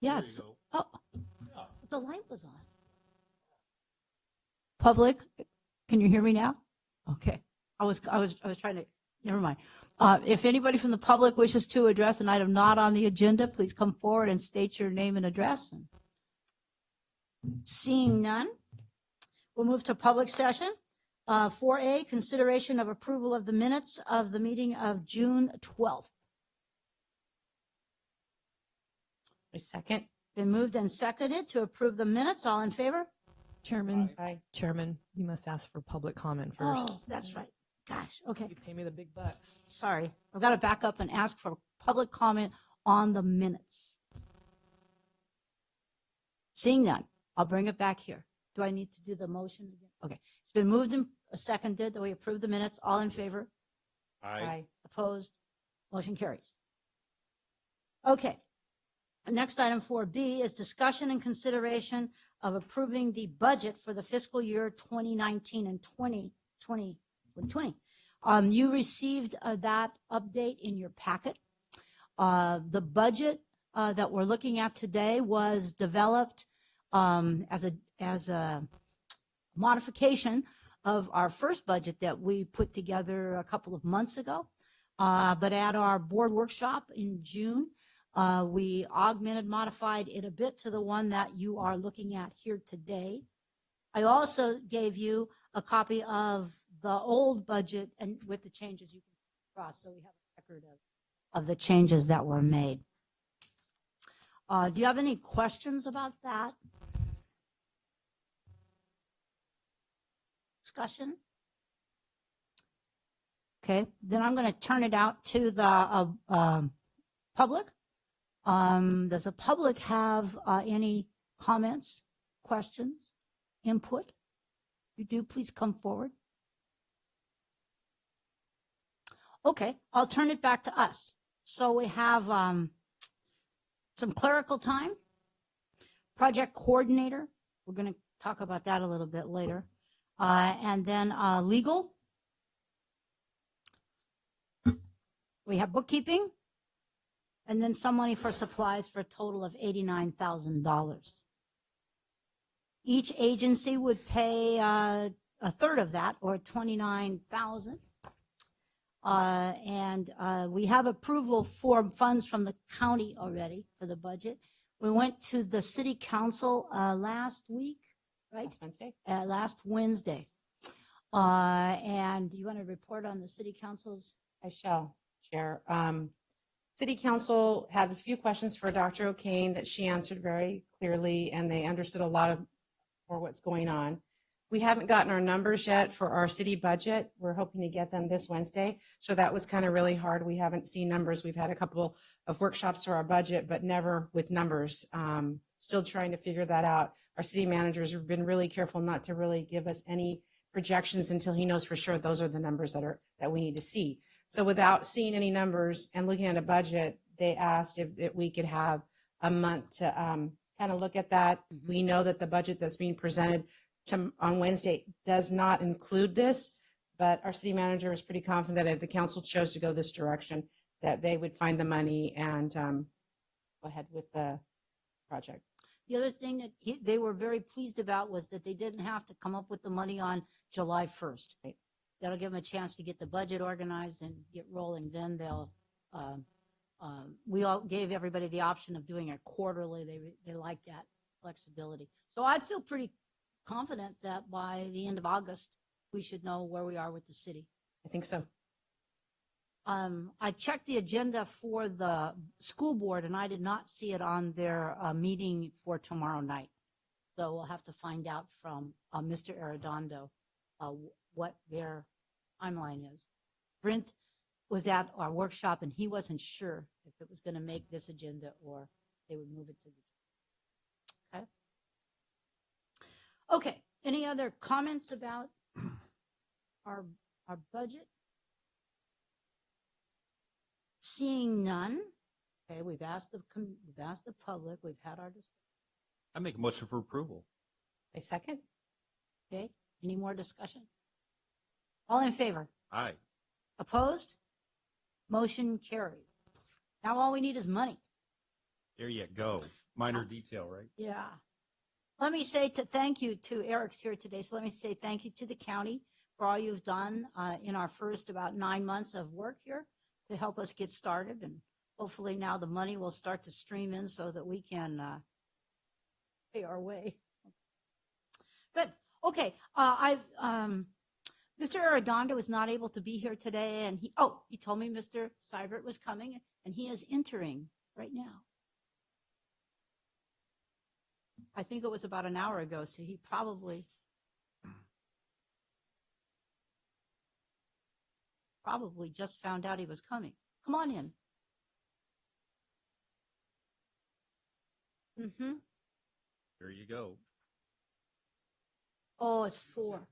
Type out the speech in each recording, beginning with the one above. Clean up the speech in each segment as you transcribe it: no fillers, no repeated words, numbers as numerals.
Yeah, There you it's, go. oh, Yeah. the light was on. Public, can you hear me now? Okay. I was trying to, never mind. If anybody from the public wishes to address an item not on the agenda, please come forward and state your name and address. Seeing none, we'll move to public session. 4A, consideration of approval of the minutes of the meeting of June 12th. A second. Been moved and seconded to approve the minutes. All in favor? Chairman, Aye. Chairman, you must ask for public comment first. Oh, that's right. Gosh, okay. You pay me the big bucks. Sorry. I've got to back up and ask for public comment on the minutes. Seeing none, I'll bring it back here. Do I need to do the motion again? Okay. It's been moved and seconded that we approve the minutes. All in favor? Aye. Opposed? Motion carries. Okay. Next item 4B is discussion and consideration of approving the budget for the fiscal year 2019 and 2020. You received that update in your packet. The budget that we're looking at today was developed as a modification of our first budget that we put together a couple of months ago. But at our board workshop in June, we augmented, modified it a bit to the one that you are looking at here today. I also gave you a copy of the old budget and with the changes you can cross, so we have a record of the changes that were made. Do you have any questions about that? Discussion? Okay, then I'm going to turn it out to the public. Does the public have any comments, questions, input? If you do, please come forward. Okay, I'll turn it back to us. So we have some clerical time, project coordinator. We're going to talk about that a little bit later. And then legal. We have bookkeeping. And then some money for supplies for a total of $89,000. Each agency would pay a third of that, or $29,000. And we have approval for funds from the county already for the budget. We went to the city council last week, right? Last Wednesday. Last Wednesday. And you want to report on the city council's? I shall, Chair. City Council had a few questions for Dr. O'Kane that she answered very clearly, and they understood a lot of for what's going on. We haven't gotten our numbers yet for our city budget. We're hoping to get them this Wednesday. So that was kind of really hard. We haven't seen numbers. We've had a couple of workshops for our budget, but never with numbers. Still trying to figure that out. Our city managers have been really careful not to really give us any projections until he knows for sure those are the numbers that we need to see. So without seeing any numbers and looking at a budget, they asked if we could have a month to kind of look at that. We know that the budget that's being presented on Wednesday does not include this, but our city manager is pretty confident that if the council chose to go this direction, that they would find the money and go ahead with the project. The other thing that they were very pleased about was that they didn't have to come up with the money on July 1st. Right. That'll give them a chance to get the budget organized and get rolling. Then they'll, we all gave everybody the option of doing it quarterly. They like that flexibility. So I feel pretty confident that by the end of August, we should know where we are with the city. I think so. I checked the agenda for the school board and I did not see it on their meeting for tomorrow night. So we'll have to find out from Mr. Arredondo what their timeline is. Brent was at our workshop and he wasn't sure if it was going to make this agenda or they would move it to the. Okay. Okay. Any other comments about our budget? Seeing none. Okay, we've asked the public. We've had our discussion. I make a motion for approval. A second. Okay. Any more discussion? All in favor? Aye. Opposed? Motion carries. Now all we need is money. There you go. Minor detail, right? Yeah. Let me say thank you to Eric's here today. So let me say thank you to the county for all you've done in our first about 9 months of work here to help us get started. And hopefully now the money will start to stream in so that we can pay our way. Good. Okay. Mr. Arredondo was not able to be here today, and he told me Mr. Seibert was coming, and he is entering right now. I think it was about an hour ago, so he probably just found out he was coming. Come on in. Mm-hmm. There you go. Oh, it's 4.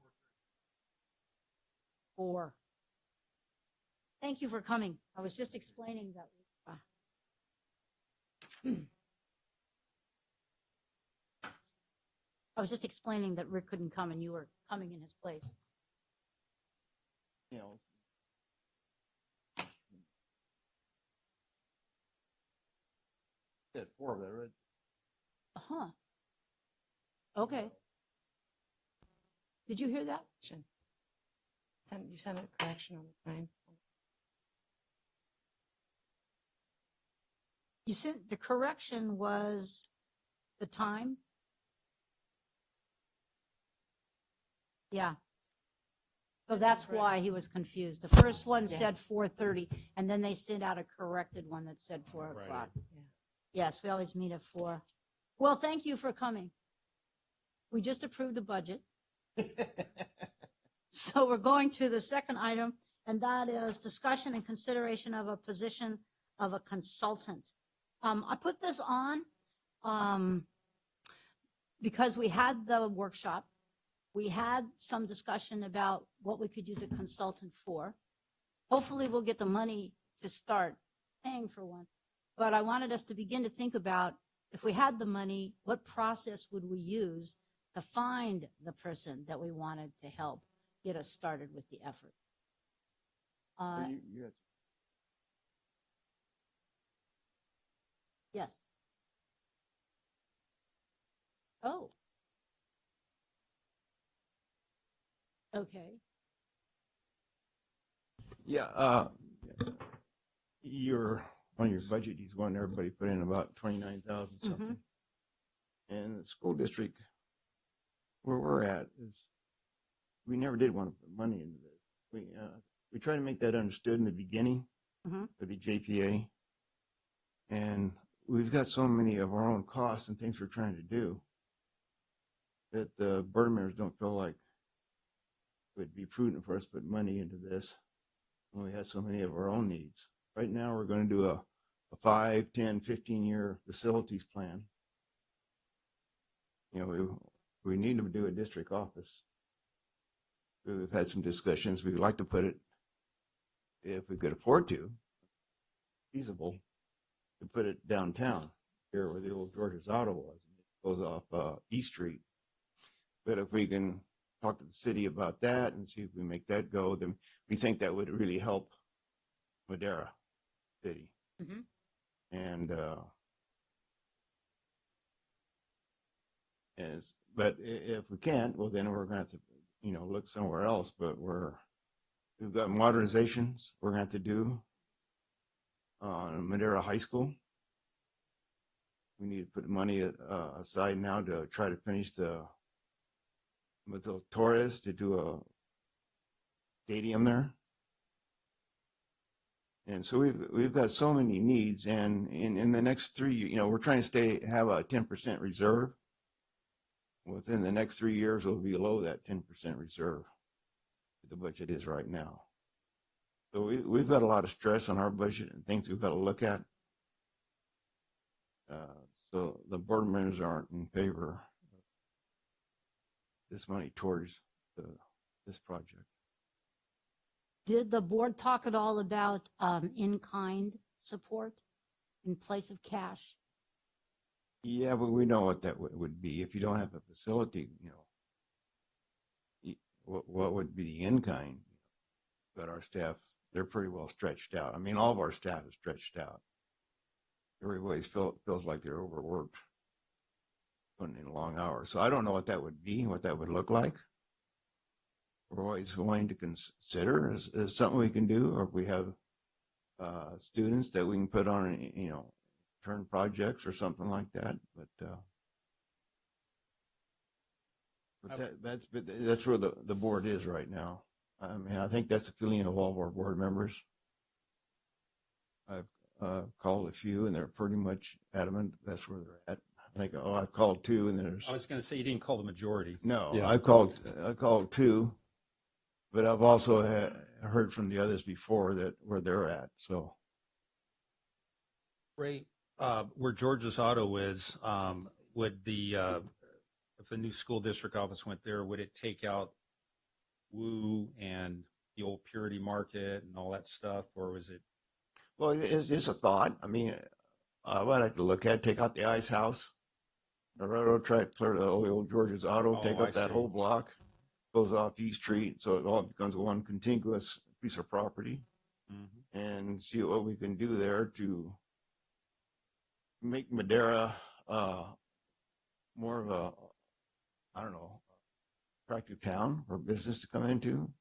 4. Thank you for coming. I was just explaining that. I was just explaining that Rick couldn't come and you were coming in his place. You know, had 4 of that, right? Uh-huh. Okay. Did you hear that? You sent a correction on the time. You sent the correction was the time? Yeah. So that's why he was confused. The first one Yeah. said 4:30, and then they sent out a corrected one that said 4 Right. o'clock. Yeah. Yes, we always meet at 4. Well, thank you for coming. We just approved a budget. So we're going to the second item, and that is discussion and consideration of a position of a consultant. I put this on because we had the workshop. We had some discussion about what we could use a consultant for. Hopefully we'll get the money to start paying for one. But I wanted us to begin to think about, if we had the money, what process would we use to find the person that we wanted to help get us started with the effort? You had Yes. Oh. Okay. Yeah, you're on your budget, he's wanting everybody put in about 29,000 something. And the school district, where we're at, is we never did want to put money into this. We tried to make that understood in the beginning for the JPA. And we've got so many of our own costs and things we're trying to do that the board members don't feel like it would be prudent for us to put money into this when we have so many of our own needs. Right now, we're going to do a 5, 10, 15-year facilities plan. You know, we need to do a district office. We've had some discussions. We'd like to put it, if we could afford to, feasible, to put it downtown, here where the old George's Auto was. It goes off East Street. But if we can talk to the city about that and see if we make that go, then we think that would really help Madera City. And but if we can't, well, then we're going to have to, look somewhere else. But we've got modernizations we're going to have to do on Madera High School. We need to put money aside now to try to finish with the Torres to do a stadium there. And so we've got so many needs, and in the next 3 years, we're trying to have a 10% reserve. Within the next 3 years, we'll be below that 10% reserve that the budget is right now. So we've got a lot of stress on our budget and things we've got to look at. So the board members aren't in favor of this money towards this project. Did the board talk at all about in-kind support in place of cash? Yeah, but we know what that would be. If you don't have a facility, what would be the in-kind? But our staff, they're pretty well stretched out. I mean, all of our staff is stretched out. Everybody feels like they're overworked. putting in long hours. So I don't know what that would be, what that would look like. We're always willing to consider as something we can do, or if we have students that we can put on, turn projects or something like that. But that's where the board is right now. I mean, I think that's the feeling of all of our board members. I've called a few, and they're pretty much adamant that's where they're at. I think, I've called two, and there's I was going to say you didn't call the majority. no. Yeah. I called two, but I've also heard from the others before that where they're at. So Ray, where George's Auto is, would if the new school district office went there, would it take out Woo and the old Purity Market and all that stuff, or was it? well, it's a thought. I mean, I would like to look at take out the ice house, the railroad track, clear the old George's Auto, take I up that see. whole block, goes off East Street, so it all becomes one contiguous piece of property, Mhm. and see what we can do there to make Madera more of a, I don't know, attractive town for business to come into.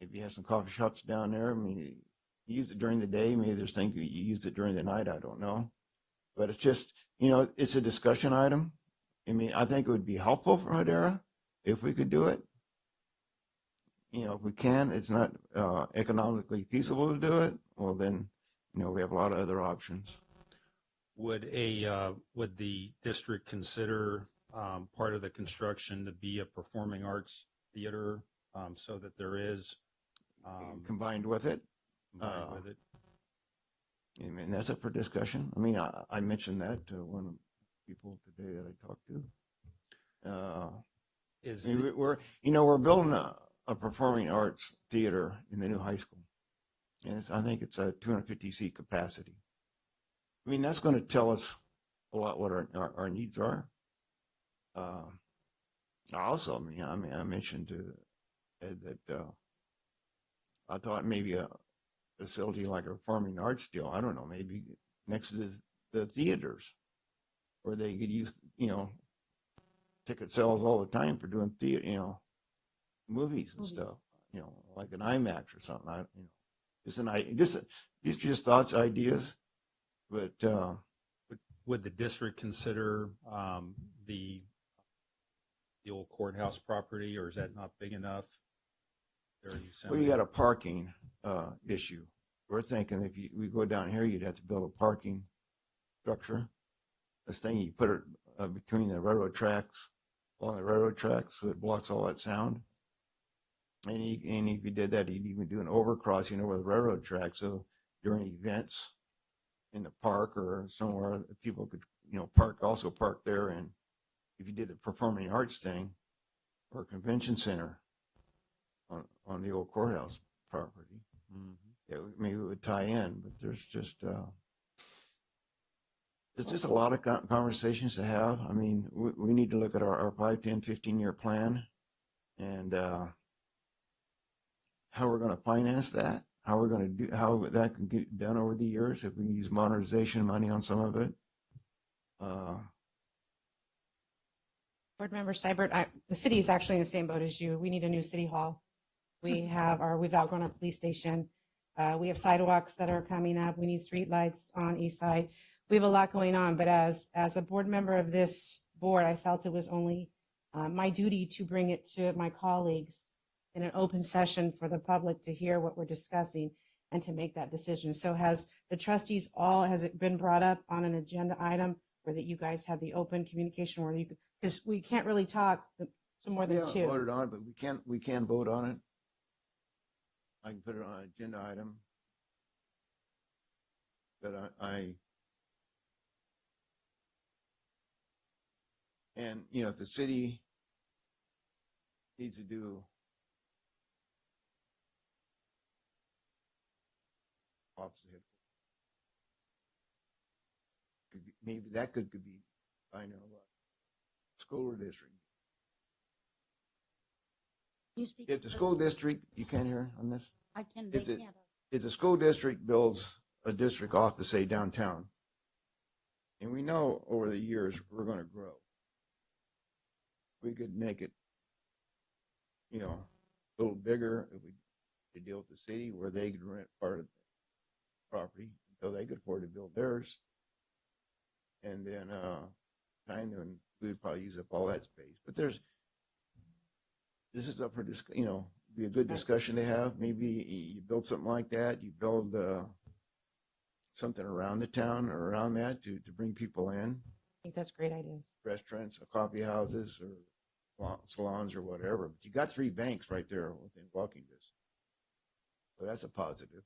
If you have some coffee shops down there, I mean, you use it during the day. Maybe there's things you use it during the night. I don't know. But it's just, it's a discussion item. I mean, I think it would be helpful for Madera if we could do it. If we can, it's not economically feasible to do it. Well, then, we have a lot of other options. Would the district consider part of the construction to be a performing arts theater, so that there is Combined with it. combined with it? I mean, that's up for discussion. I mean, I mentioned that to one of the people today that I talked to. Is I mean, we're building a performing arts theater in the new high school, and I think it's a 250 seat capacity. I mean, that's going to tell us a lot what our needs are. Also, I mean, I mentioned to Ed that I thought maybe a facility like a performing arts deal, I don't know, maybe next to the theaters where they could use, ticket sales all the time for doing theater, movies and stuff, like an IMAX or something. These are just thoughts, ideas, but would the district consider the old courthouse property, or is that not big enough? well, you got a parking issue. We're thinking if we go down here, you'd have to build a parking structure. This thing, you put it between the railroad tracks, along the railroad tracks, so it blocks all that sound. And if you did that, you'd even do an overcrossing over the railroad track. So during events in the park or somewhere, people could, also park there. And if you did the performing arts thing or convention center on the old courthouse property, maybe it would tie in. But there's just a lot of conversations to have. I mean, we need to look at our 5, 10, 15-year plan and how we're going to finance that, how that can get done over the years, if we can use modernization money on some of it. Board Member Seibert, the city is actually in the same boat as you. We need a new city hall. We've outgrown our police station. We have sidewalks that are coming up. We need street lights on East Side. We have a lot going on, but as a board member of this board, I felt it was only my duty to bring it to my colleagues in an open session for the public to hear what we're discussing and to make that decision. So has the trustees has it been brought up on an agenda item where that you guys have the open communication where because we can't really talk to more than two. Voted on it, but we can vote on it. I can put it on an agenda item. But and if the city needs to do office head, maybe that could be, I know, school district. You speak. If the school district, you can't hear on this? I can, they If it- can't. If the school district builds a district office, say downtown, and we know over the years we're going to grow, we could make it, you know, a little bigger if we could deal with the city where they could rent part of the property until they could afford to build theirs. And then, time when we would probably use up all that space. But this is up for be a good discussion to have. Maybe you build something like that. You build something around the town or around that to bring people in, I think that's great ideas. restaurants or coffee houses or salons or whatever. But you got 3 banks right there within walking distance. So that's a positive.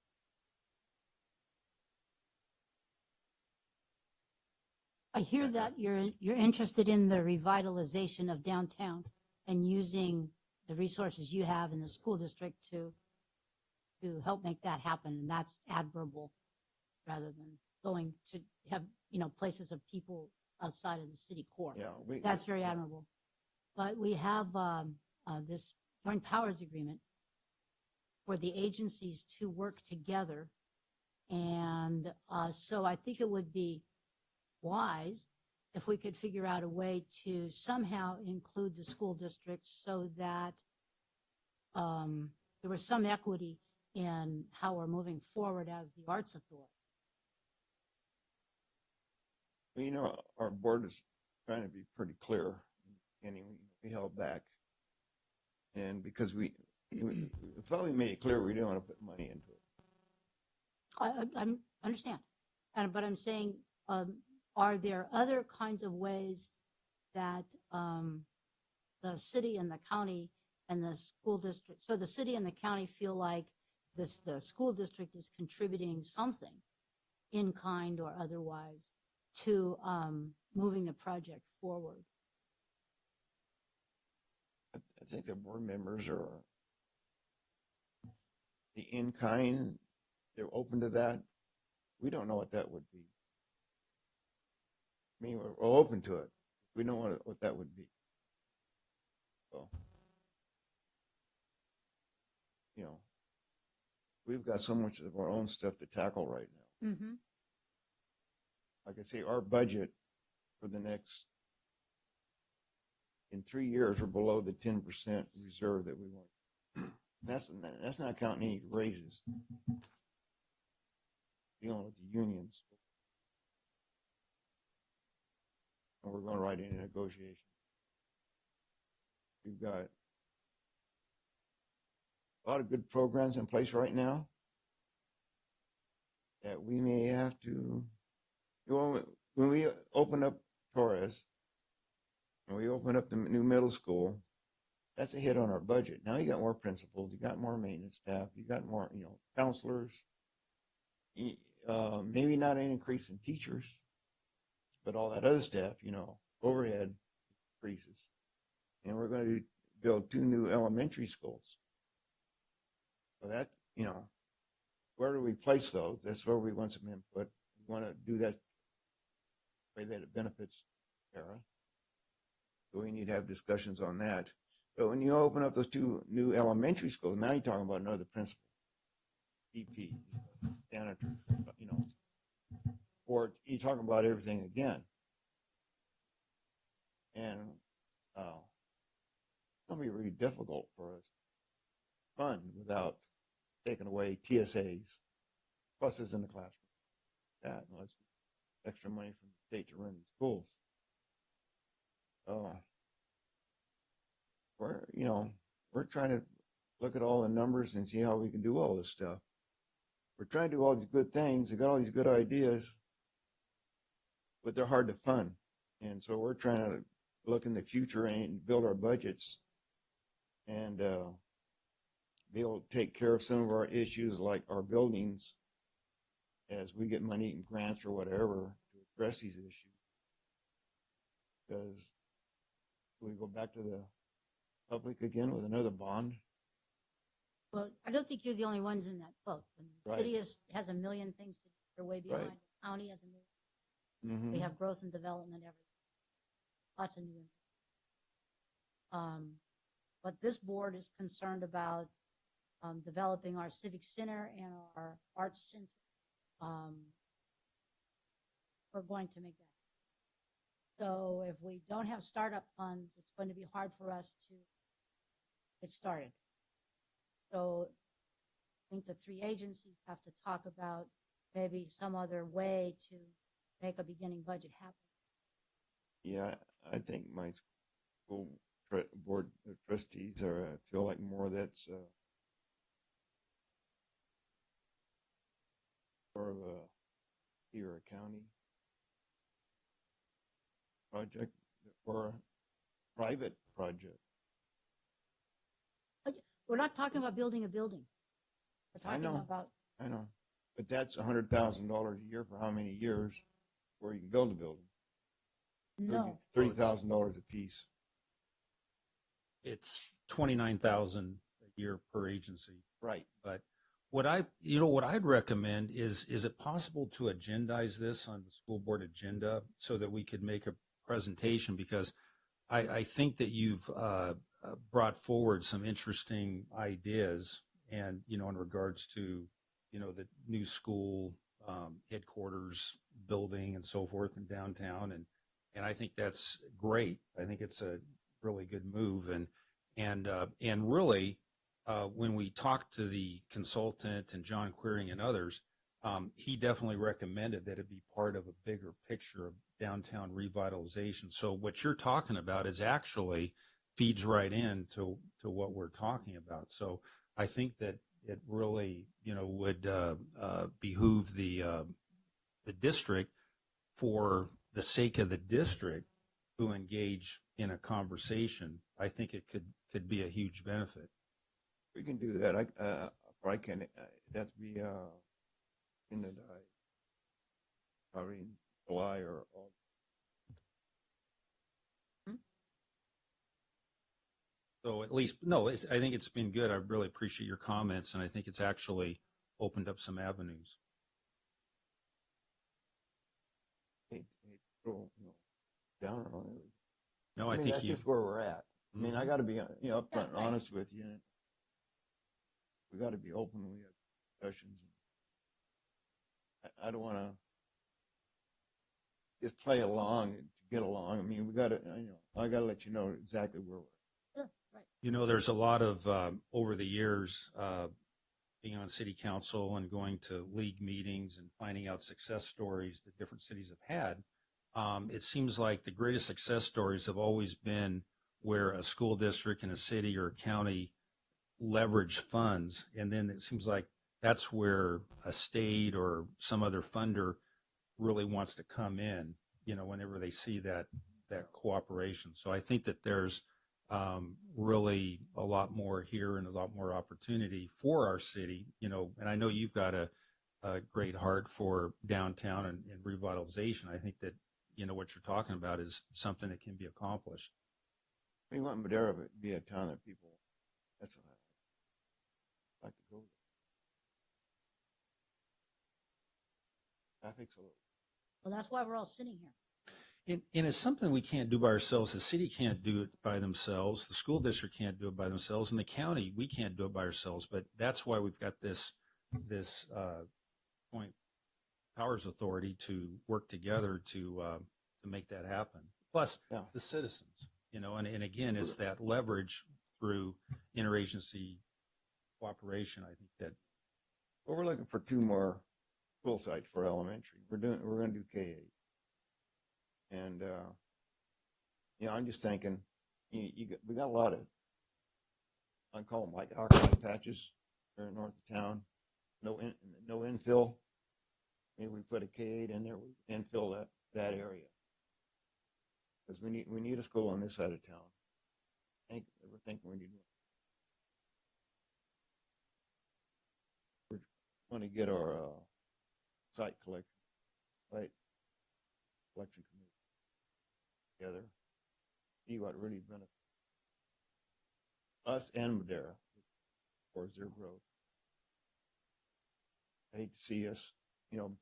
I hear that you're interested in the revitalization of downtown and using the resources you have in the school district to help make that happen, and that's admirable, rather than going to have, places of people outside of the city core. Yeah, That's very admirable. But we have this joint powers agreement for the agencies to work together, and so I think it would be wise if we could figure out a way to somehow include the school districts so that there was some equity in how we're moving forward as the arts authority. Well, our board is trying to be pretty clear, and we held back. And because we thought we made it clear we didn't want to put money into it. I understand, but I'm saying, are there other kinds of ways that the city and the county and the school district, so the city and the county feel like the school district is contributing something in kind or otherwise to moving the project forward? I think the board members are the in-kind. They're open to that. We don't know what that would be. I mean, we're open to it. We don't know what that would be. So, we've got so much of our own stuff to tackle right now. Mm-hmm. Like I say, our budget for in 3 years, we're below the 10% reserve that we want. That's not counting any raises. Dealing with the unions. And we're going right into negotiation. We've got a lot of good programs in place right now that we may have to, when we open up Torres and we open up the new middle school, that's a hit on our budget. Now you got more principals, you got more maintenance staff, you got more, counselors, maybe not an increase in teachers, but all that other stuff, overhead increases. And we're going to build 2 new elementary schools. So that's, where do we place those? That's where we want some input. We want to do that the way that it benefits Sarah. So we need to have discussions on that. But when you open up those 2 new elementary schools, now you're talking about another principal, EP, janitor, or you're talking about everything again. And it's going to be really difficult for us to fund without taking away TSAs, pluses in the classroom. That unless extra money from the state to run these schools. We're trying to look at all the numbers and see how we can do all this stuff. We're trying to do all these good things. We got all these good ideas, but they're hard to fund. And so we're trying to look in the future and build our budgets and be able to take care of some of our issues like our buildings as we get money and grants or whatever to address these issues. Because we go back to the public again with another bond. Well, I don't think you're the only ones in that boat. The Right. city has a million things to do. They're way behind. Right. The county has a million. Mm-hmm. We have growth and development everywhere. Lots of new. But this board is concerned about developing our civic center and our arts center. We're going to make that. So if we don't have startup funds, it's going to be hard for us to get started. So I think the three agencies have to talk about maybe some other way to make a beginning budget happen. Yeah, I think my school board of trustees are, I feel like more that's more of a city or a county project or a private project. We're not talking about building a building. We're I talking know. about, I know, but that's $100,000 a year for how many years where you can build a building? no, $30,000 a piece. It's 29,000 a year per agency. Right. But what I'd recommend is it possible to agendize this on the school board agenda so that we could make a presentation? Because I think that you've brought forward some interesting ideas, and in regards to the new school headquarters building and so forth in downtown, and I think that's great. I think it's a really good move, and really. When we talked to the consultant and John Queering and others, he definitely recommended that it be part of a bigger picture of downtown revitalization. So what you're talking about is actually feeds right into what we're talking about. So I think that it really, would behoove the district, for the sake of the district, to engage in a conversation. I think it could be a huge benefit. We can do that. I can, that's be, in the, probably in July or August. So at least, no, I think it's been good. I really appreciate your comments, and I think it's actually opened up some avenues. Hate to throw, down on it. No, I I mean, think that's you, just where we're at. I mean, I got to be, upfront and right. honest with you. We got to be open when we have discussions. I don't want to just play along to get along. I mean, we got to, I got to let you know exactly where we're at. sure, right. there's a lot of, over the years, being on city council and going to league meetings and finding out success stories that different cities have had. It seems like the greatest success stories have always been where a school district in a city or a county leverage funds, and then it seems like that's where a state or some other funder really wants to come in, whenever they see that cooperation. So I think that there's really a lot more here and a lot more opportunity for our city, and I know you've got a great heart for downtown and revitalization. I think that, what you're talking about is something that can be accomplished. We want Madera to be a town that people, that's what I like to go there. Traffic's a little. Well, that's why we're all sitting here. And it's something we can't do by ourselves. The city can't do it by themselves. The school district can't do it by themselves. And the county, we can't do it by ourselves. But that's why we've got this joint powers authority to work together to make that happen. Plus, the citizens, and again, it's that leverage through interagency cooperation. I think that. Well, we're looking for 2 more school sites for elementary. We're going to do K-8. And, I'm just thinking, we got a lot of, I call them like archive patches here in north of town. No infill. Maybe we put a K-8 in there, we infill that area. Because we need a school on this side of town. We're thinking we need one. We're going to get our site collection committee together. See what really benefits us and Madera towards their growth. I hate to see us,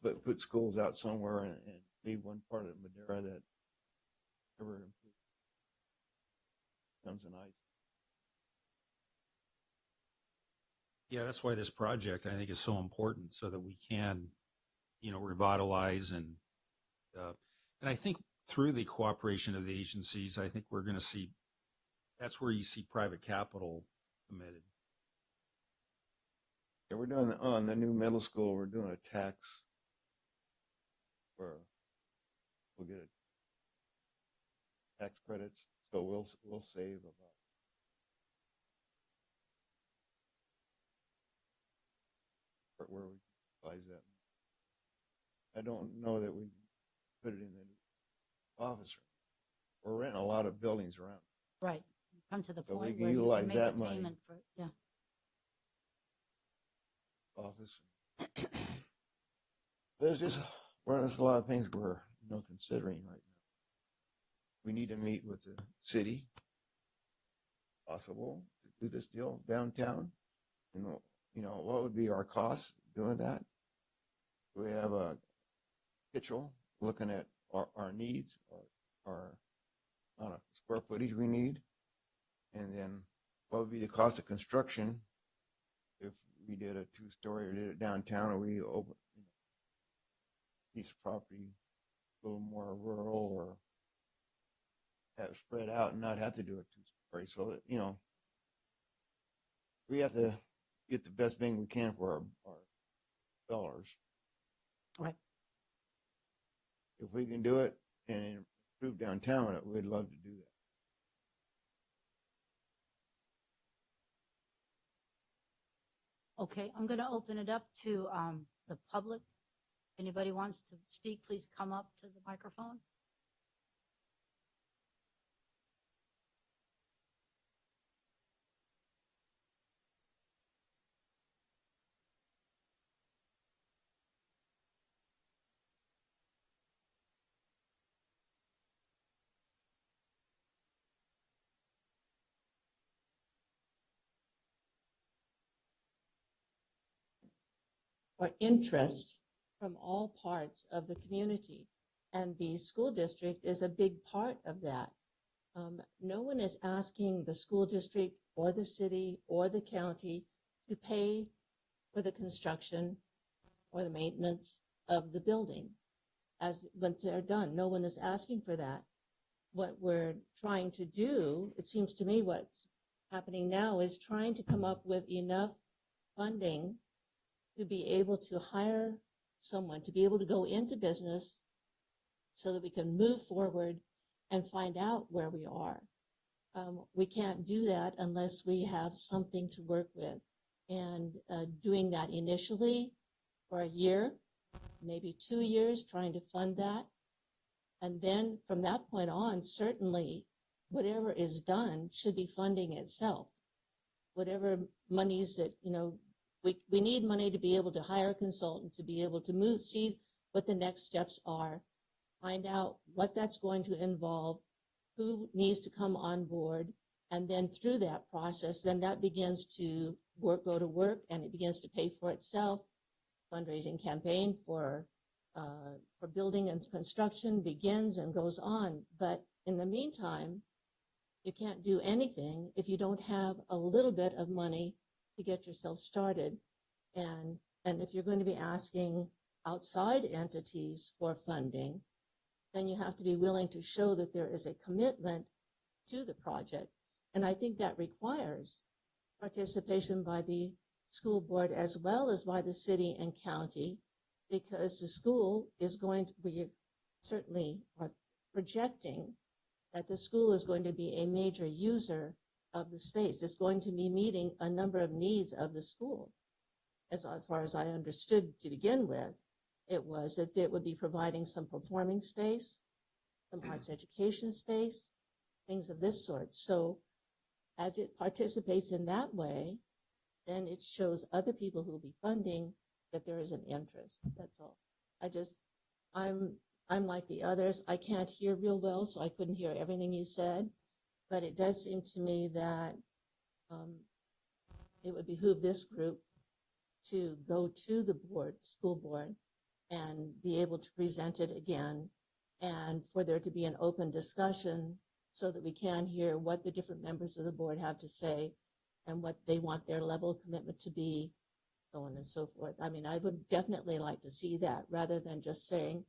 put schools out somewhere and leave one part of Madera that never improves. Becomes an ice. Yeah, that's why this project, I think, is so important, so that we can, revitalize and I think through the cooperation of the agencies, I think we're going to see, that's where you see private capital committed. Yeah, we're doing, on the new middle school, we're doing a tax where we'll get tax credits, so we'll save about where we utilize that. I don't know that we put it in the office room. We're renting a lot of buildings around. Right. Come to the So we point can where you utilize can make a that money. payment for, yeah. Office. There's a lot of things we're considering right now. We need to meet with the city, possible to do this deal downtown. What would be our cost doing that? We have a Kitchell looking at our needs, our amount of square footage we need, and then what would be the cost of construction if we did a 2-story or did it downtown, or we open piece of property a little more rural, or have spread out and not have to do a 2-story. So that, we have to get the best thing we can for our dollars. Right. If we can do it and improve downtown, we'd love to do that. Okay, I'm going to open it up to the public. Anybody wants to speak, please come up to the microphone. or interest from all parts of the community. And the school district is a big part of that. No one is asking the school district or the city or the county to pay for the construction or the maintenance of the building when they're done. No one is asking for that. What we're trying to do, it seems to me what's happening now is trying to come up with enough funding to be able to hire someone, to be able to go into business so that we can move forward and find out where we are. We can't do that unless we have something to work with. And doing that initially for a year, maybe 2 years, trying to fund that. And then from that point on, certainly whatever is done should be funding itself. Whatever monies that, we need money to be able to hire a consultant, to be able to move, see what the next steps are, find out what that's going to involve, who needs to come on board, and then through that process, then that begins to go to work, and it begins to pay for itself. Fundraising campaign for building and construction begins and goes on. But in the meantime, you can't do anything if you don't have a little bit of money to get yourself started. And if you're going to be asking outside entities for funding, then you have to be willing to show that there is a commitment to the project. And I think that requires participation by the school board as well as by the city and county, because the school is going to be, certainly are projecting that the school is going to be a major user of the space. It's going to be meeting a number of needs of the school. As far as I understood to begin with, it was that it would be providing some performing space, some arts education space, things of this sort. So as it participates in that way, then it shows other people who will be funding that there is an interest. That's all. I'm like the others. I can't hear real well, so I couldn't hear everything you said. But it does seem to me that it would behoove this group to go to the school board, and be able to present it again, and for there to be an open discussion so that we can hear what the different members of the board have to say and what they want their level of commitment to be, so on and so forth. I mean, I would definitely like to see that rather than just saying,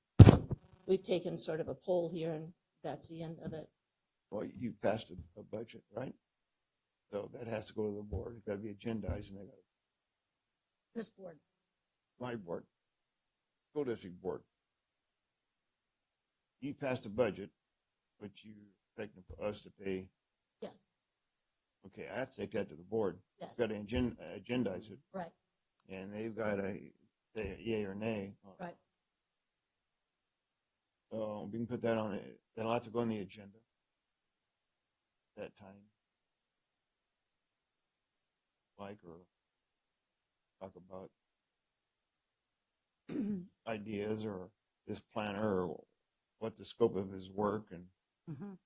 we've taken sort of a poll here, and that's the end of it. Well, you passed a budget, right? So that has to go to the board. It's got to be agendized, and they got This board. my board, school district board. You passed a budget, but you expecting for us to pay. Yes, Okay, I have to take that to the board. yes, Got to agendize it, right, and they've got to say yay or nay. right. So we can put that on it. That'll have to go on the agenda that time. Like, or talk about ideas or this planner or what the scope of his work and Mhm.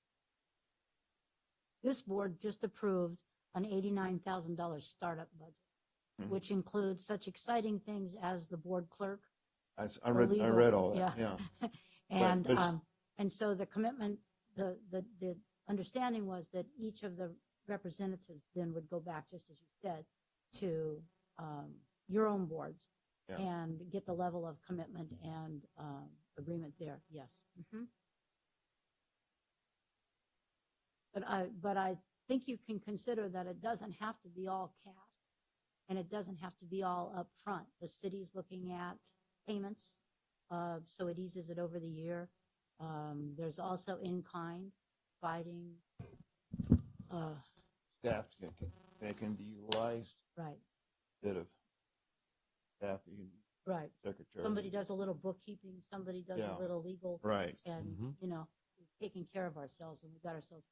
This board just approved an $89,000 startup budget, Mhm. which includes such exciting things as the board clerk. I the read legal- all that. Yeah. And, but- and so the commitment, the understanding was that each of the representatives then would go back, just as you said, to, your own boards Yeah. and get the level of commitment and, agreement there. Yes. Mhm. But I think you can consider that it doesn't have to be all cash, and it doesn't have to be all upfront. The city's looking at payments, so it eases it over the year. There's also in-kind providing, staff that can be utilized right, instead of staff, right. secretary. Somebody does a little bookkeeping, somebody does Yeah. a little legal, Right. and, Mhm. you know, we've taken care of ourselves and we've got ourselves.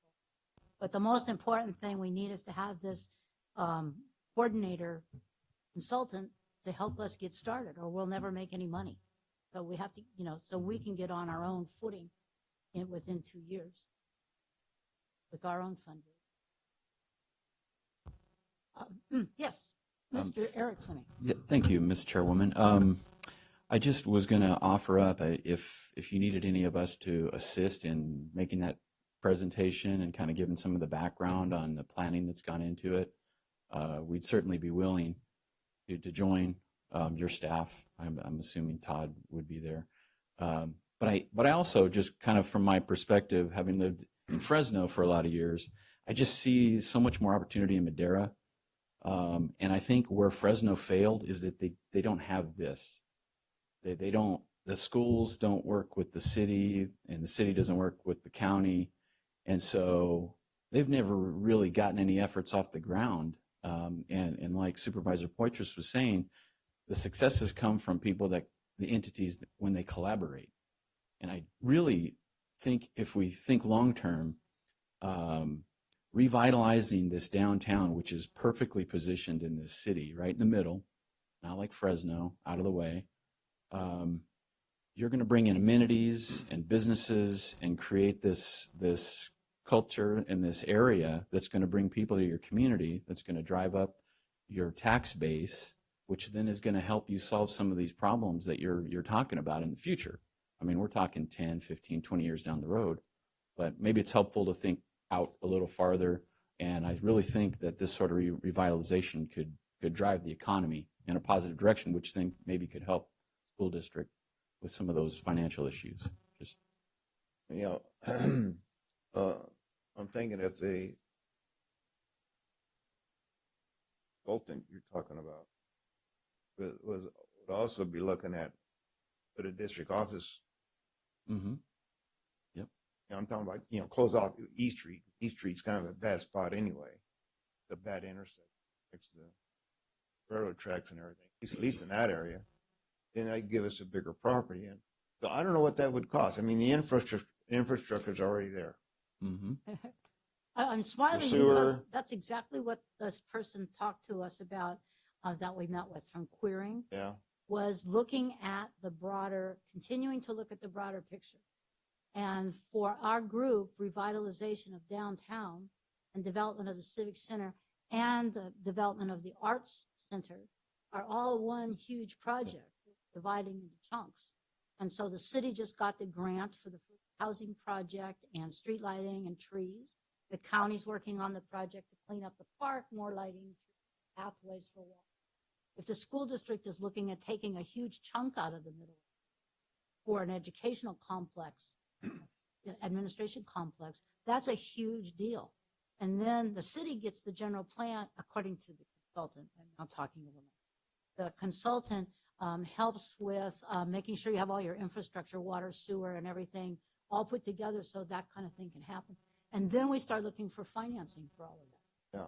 But the most important thing we need is to have this coordinator consultant to help us get started, or we'll never make any money. So we have to, you know, so we can get on our own footing within 2 years with our own fundraising. Yes, Mr. Eric Fleming. Yeah, thank you, Ms. Chairwoman. I just was going to offer up if you needed any of us to assist in making that presentation and kind of giving some of the background on the planning that's gone into it, we'd certainly be willing to join your staff. I'm assuming Todd would be there. But I also just kind of from my perspective, having lived in Fresno for a lot of years, I just see so much more opportunity in Madera. And I think where Fresno failed is that they don't have this. They don't, the schools don't work with the city and the city doesn't work with the county. And so they've never really gotten any efforts off the ground. And like Supervisor Poitras was saying, the successes come from people the entities when they collaborate. And I really think if we think long-term, revitalizing this downtown, which is perfectly positioned in this city, right in the middle, not like Fresno, out of the way. You're going to bring in amenities and businesses and create this culture in this area that's going to bring people to your community, that's going to drive up your tax base, which then is going to help you solve some of these problems that you're talking about in the future. I mean, we're talking 10, 15, 20 years down the road, but maybe it's helpful to think out a little farther. And I really think that this sort of revitalization could drive the economy in a positive direction, which then maybe could help school district with some of those financial issues. Just You know, I'm thinking if the consultant you're talking about would also be looking at the district office. mm-hmm. You know, I'm talking about, you know, close off East Street. East Street's kind of a bad spot anyway. It's a bad intersection next to the railroad tracks and everything, at least in that area. Then they'd give us a bigger property. And so I don't know what that would cost. I mean, the infrastructure's already there. Mm-hmm. I'm smiling because sewer. that's exactly what this person talked to us about that we met with from Queering, Yeah. was looking at the broader, continuing to look at the broader picture. And for our group, revitalization of downtown and development of the Civic Center and the development of the Arts Center are all one huge project, dividing into chunks. And so the city just got the grant for the housing project and street lighting and trees. The county's working on the project to clean up the park, more lighting, pathways for walk. If the school district is looking at taking a huge chunk out of the middle, for an educational complex, administration complex, that's a huge deal. And then the city gets the general plan according to the consultant, and I'm talking a little. The consultant helps with making sure you have all your infrastructure, water, sewer, and everything all put together so that kind of thing can happen. And then we start looking for financing for all of that. Yeah.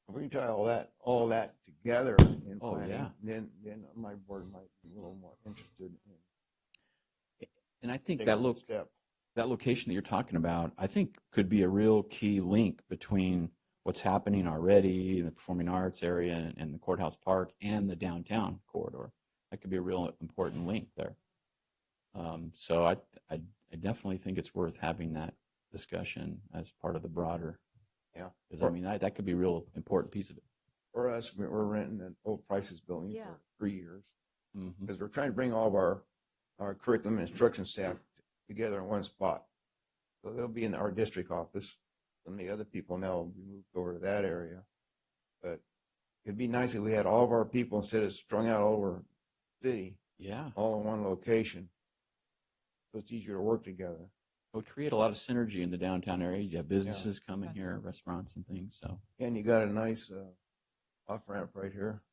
If we can tie all that together in Oh, planning, yeah. then my board might be a little more interested in And I think taking that step. that location that you're talking about, I think could be a real key link between what's happening already in the performing arts area and the courthouse park and the downtown corridor. That could be a real important link there. So I definitely think it's worth having that discussion as part of the broader. Yeah. Because I mean, that could be a real important piece of it. For us, we're renting an old Price's building Yeah. for 3 years Mhm. because we're trying to bring all of our curriculum and instruction staff together in one spot. So they'll be in our district office, and the other people now will be moved over to that area. But it'd be nice if we had all of our people instead of strung out all over the city, Yeah. all in one location. So it's easier to work together. It would create a lot of synergy in the downtown area. You have businesses coming here, restaurants and things. So. And you got a nice off-ramp right here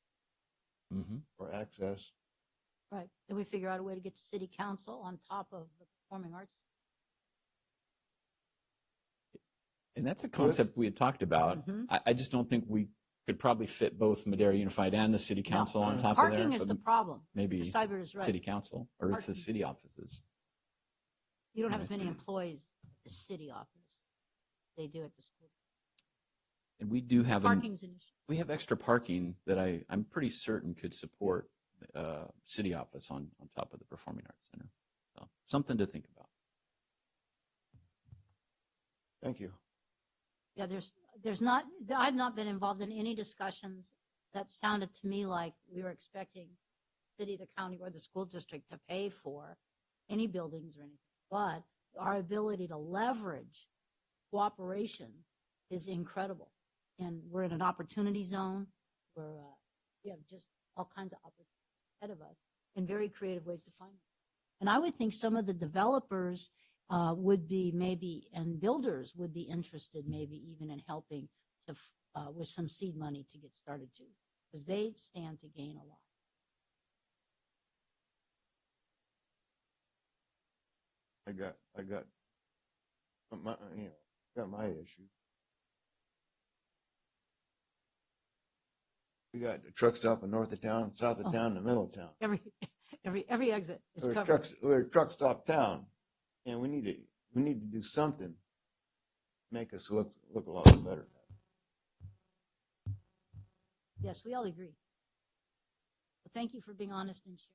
Mm-hmm. for access. Right. Then we figure out a way to get to city council on top of the performing arts. And that's a concept we had talked about. Mhm. I just don't think we could probably fit both Madera Unified and the city council on top of there. Parking is but the problem. maybe Cyber is right. city council or it's the Parking. city offices. You don't have as many employees at the city office. They do at the school. And we do have Parking's an issue. we have extra parking that I'm pretty certain could support city office on top of the Performing Arts Center. So something to think about. Thank you. Yeah, there's not, I've not been involved in any discussions that sounded to me like we were expecting city, the county, or the school district to pay for any buildings or anything. But our ability to leverage cooperation is incredible. And we're in an opportunity zone where we have just all kinds of opportunities ahead of us and very creative ways to find them. And I would think some of the developers would be maybe, and builders would be interested maybe even in helping to with some seed money to get started too, because they stand to gain a lot. I got my, got my issue. We got the truck stop in north of town, south of town, and the middle of town. Every exit is We're covered. we're a truck stop town, and we need to do something to make us look a lot better. Yes, we all agree. Well, thank you for being honest and sharing.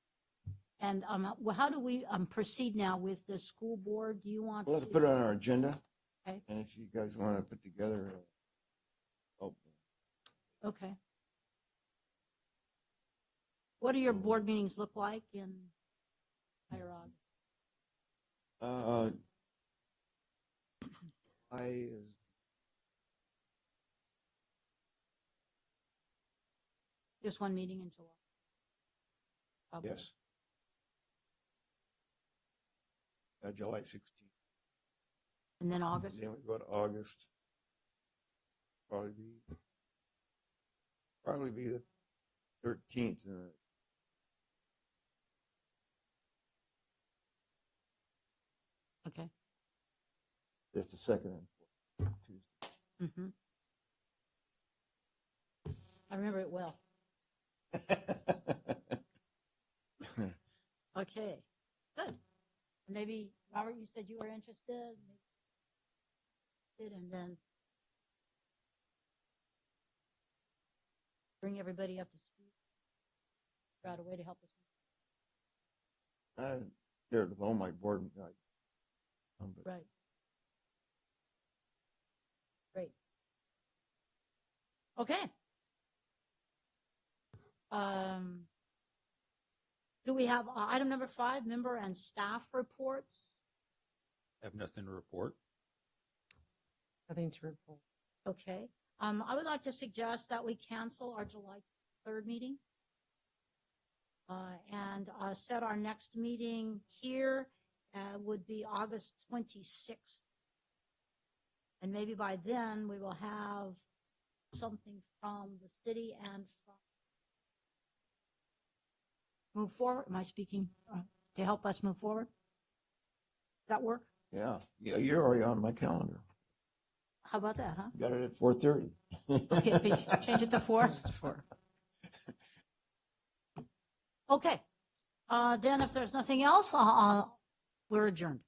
And well, how do we proceed now with the school board? Do you want We'll have to put it on our agenda. Okay. And if you guys want to put together, Okay. What do your board meetings look like in higher August? Just one meeting in July? Probably. yes. July 16th. And then August? Then we go to August. Probably be the 13th. Okay. Just the second and fourth Tuesday. Mm-hmm. I remember it well. Okay, good. Maybe, Robert, you said you were interested, and then bring everybody up to speed. Figure out a way to help us. I shared with all my board. Right. Great. Okay. Do we have item number 5, member and staff reports? Have nothing to report. Nothing to report. Okay. I would like to suggest that we cancel our July 3rd meeting. And set our next meeting here would be August 26th. And maybe by then, we will have something from the city and from move forward. Am I speaking to help us move forward? Does that work? Yeah, you're already on my calendar. How about that, huh? Got it at 4:30. Okay, change it to 4? 4. Okay. Then if there's nothing else, we're adjourned.